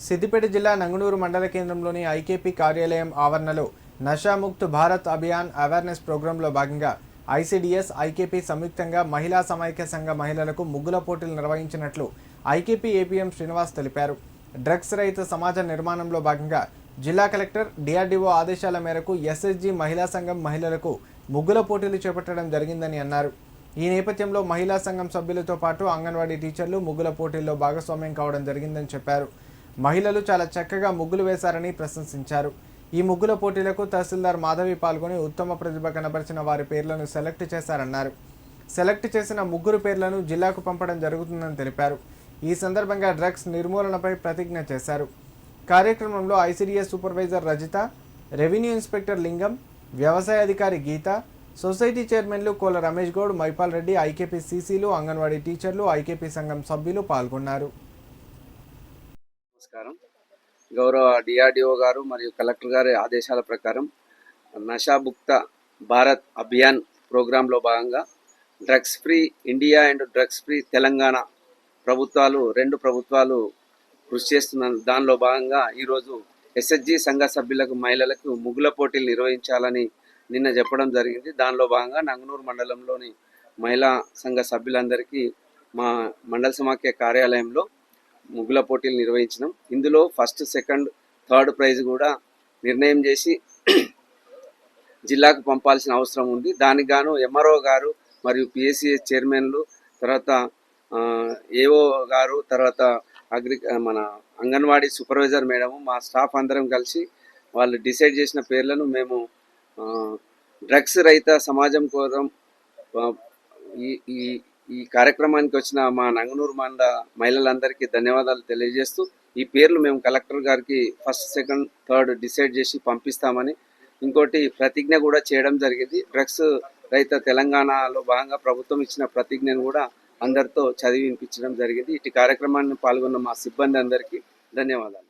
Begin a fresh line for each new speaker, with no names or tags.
సిద్దిపేట జిల్లా నంగునూరు మండల కేంద్రంలోని ఐకేపీ కార్యాలయం ఆవరణలో నషాముక్త్ భారత్ అభియాన్ అవేర్నెస్ ప్రోగ్రాంలో భాగంగా ఐసీడీఎస్, ఐకేపీ సంయుక్తంగా మహిళా సమైక్య సంఘ మహిళలకు ముగ్గుల పోటీలు నిర్వహించినట్లు ఐకేపీ ఏపీఎం శ్రీనివాస్ తెలిపారు. డ్రగ్స్ రహిత సమాజ నిర్మాణంలో భాగంగా జిల్లా కలెక్టర్ డిఆర్డీఓ ఆదేశాల మేరకు ఎస్ఎస్జీ మహిళా సంఘం మహిళలకు ముగ్గుల పోటీలు చేపట్టడం జరిగిందని అన్నారు. ఈ నేపథ్యంలో మహిళా సంఘం సభ్యులతో పాటు అంగన్వాడీ టీచర్లు ముగ్గుల పోటీల్లో భాగస్వామ్యం కావడం జరిగిందని చెప్పారు. మహిళలు చాలా చక్కగా ముగ్గులు వేశారని ప్రశంసించారు. ఈ ముగ్గుల పోటీలకు తహసీల్దార్ మాధవి పాల్గొని ఉత్తమ ప్రతిభ కనబరిచిన వారి పేర్లను సెలెక్ట్ చేశారన్నారు. సెలెక్ట్ చేసిన ముగ్గురు పేర్లను జిల్లాకు పంపడం జరుగుతుందని తెలిపారు. ఈ సందర్భంగా డ్రగ్స్ నిర్మూలనపై ప్రతిజ్ఞ చేశారు. కార్యక్రమంలో ICDS supervisor Rajitha, revenue inspector లింగం, వ్యవసాయ అధికారి గీత, సొసైటీ చైర్మన్లు కోల రమేష్ గౌడ్, మైపాల్ రెడ్డి, ఐకేపీ సీసీలు, అంగన్వాడీ టీచర్లు, ఐకేపీ సంఘం సభ్యులు పాల్గొన్నారు.
నమస్కారం. గౌరవ డిఆర్డీఓ గారు మరియు కలెక్టర్ గారి ఆదేశాల ప్రకారం నషాముక్త భారత్ అభియాన్ ప్రోగ్రాంలో భాగంగా drugs free India and drugs free Telangana రెండు ప్రభుత్వాలు కృషి చేస్తున్న దానిలో భాగంగా ఈరోజు ఎస్ఎస్జీ సంఘ సభ్యులకు మహిళలకు ముగ్గుల పోటీలు నిర్వహించాలని నిన్న చెప్పడం జరిగింది. దానిలో భాగంగా నంగునూరు మండలంలోని మహిళా సంఘ సభ్యులందరికీ మా మండల సమాఖ్య కార్యాలయంలో ముగ్గుల పోటీలు నిర్వహించినాం. ఇందులో ఫస్ట్, సెకండ్, థర్డ్ ప్రైజ్ కూడా నిర్ణయం చేసి జిల్లాకు పంపాల్సిన అవసరం ఉంది. దానికి గాను ఎంఆర్ఓ గారు మరియు పిఎస్సిఎస్ చైర్మన్లు, తర్వాత ఏఓ గారు, తర్వాత మన అంగన్వాడీ సూపర్వైజర్ మేడము, మా స్టాఫ్ అందరం కలిసి వాళ్ళు డిసైడ్ చేసిన పేర్లను మేము డ్రగ్స్ రహిత సమాజం కోసం ఈ కార్యక్రమానికి వచ్చిన మా నంగునూరు మండల మహిళలందరికీ ధన్యవాదాలు తెలియజేస్తూ ఈ పేర్లు మేము కలెక్టర్ గారికి ఫస్ట్, సెకండ్, థర్డ్ డిసైడ్ చేసి పంపిస్తామని, ఇంకోటి ప్రతిజ్ఞ కూడా చేయడం జరిగింది. డ్రగ్స్ రహిత తెలంగాణలో భాగంగా ప్రభుత్వం ఇచ్చిన ప్రతిజ్ఞను కూడా అందరితో చదివి వినిపించడం జరిగింది. ఇటు కార్యక్రమాన్ని పాల్గొన్న మా సిబ్బంది అందరికీ ధన్యవాదాలు.